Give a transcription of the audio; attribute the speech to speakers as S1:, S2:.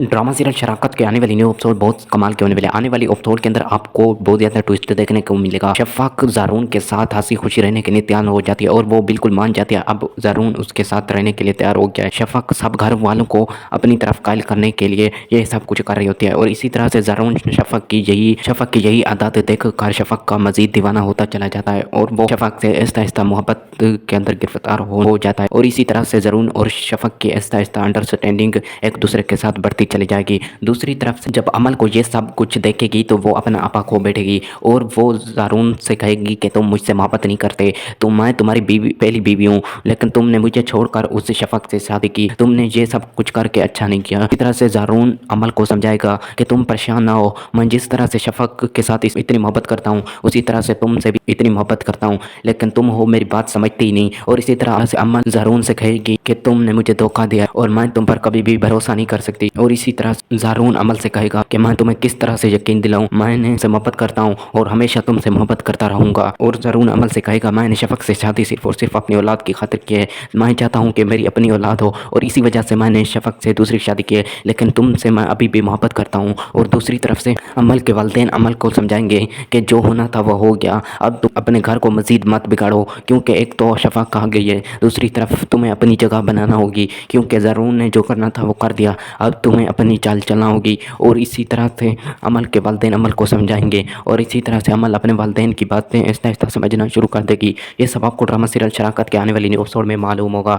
S1: Drama serial शराकत के आने वाली न्यू एपिसोड बहुत कमाल के होने वाले। आने वाली एपिसोड के अंदर आपको बहुत ज़्यादा ट्विस्ट देखने को मिलेगा। शफ़ाक ज़ारून के साथ हंसी खुशी रहने के लिए तैयार हो जाती है और वो बिल्कुल मान जाती है। अब ज़ारून उसके साथ रहने के लिए तैयार हो गया है। शफ़ाक सब घर वालों को अपनी तरफ कायल करने के लिए ये सब कुछ कर रही होती है और इसी तरह से ज़ारून शफ़ाक की यही आदत देख कर शफ़ाक का मजीद दीवाना होता चला जाता है और वो शफ़ाक से आहिस्ता आहिस्ता मोहब्बत के अंदर गिरफ्तार हो जाता है। और इसी तरह से ज़ारून और शफ़ाक की आहिस्ता आहिस्ता अंडरस्टैंडिंग एक दूसरे के साथ बढ़ती चली जाएगी। दूसरी तरफ से जब अमल को ये सब कुछ देखेगी तो वो अपना आपा खो बैठेगी और वो ज़ारून से कहेगी कि तुम मुझसे मोहब्बत नहीं करते, तो मैं तुम्हारी पहली बीवी हूँ, लेकिन तुमने मुझे छोड़कर उस शफ़ाक से शादी की, तुमने ये सब कुछ करके अच्छा नहीं किया। इस तरह से ज़ारून अमल को समझाएगा कि तुम परेशान ना हो, मैं जिस तरह से शफ़ाक के साथ इतनी मोहब्बत करता हूँ उसी तरह से तुमसे भी इतनी मोहब्बत करता हूँ, लेकिन तुम हो मेरी बात समझते ही नहीं। और इसी तरह से अमल ज़ारून से कहेगी कि तुमने मुझे धोखा दिया और मैं तुम पर कभी भी भरोसा नहीं कर सकती। और इसी तरह ज़ारून अमल से कहेगा कि मैं तुम्हें किस तरह से यकीन दिलाऊं, मैंने से मोहब्बत करता हूं और हमेशा तुमसे मोहब्बत करता रहूंगा। और ज़ारून अमल से कहेगा मैंने शफ़ाक से शादी सिर्फ और सिर्फ अपनी औलाद की खातिर की है, मैं चाहता हूं कि मेरी अपनी औलाद हो और इसी वजह से मैंने शफ़ाक से दूसरी शादी की है, लेकिन तुमसे मैं अभी भी मोहब्बत करता हूँ। और दूसरी तरफ से अमल के वालिदैन अमल को समझाएंगे कि जो होना था वो हो गया, अब तुम अपने घर को मज़ीद मत बिगाड़ो, क्योंकि एक तो शफ़ाक आ गई है, दूसरी तरफ तुम्हें अपनी जगह बनाना होगी, क्योंकि ज़ारून ने जो करना था वो कर दिया, अब तुम्हें अपनी चाल चलना होगी। और इसी तरह से अमल के वालिदैन अमल को समझाएंगे और इसी तरह से अमल अपने वालिदैन की बातें आहिस्ता आहिस्ता समझना शुरू कर देगी। ये सब आपको ड्रामा सीरियल शराकत के आने वाली एपिसोड में मालूम होगा।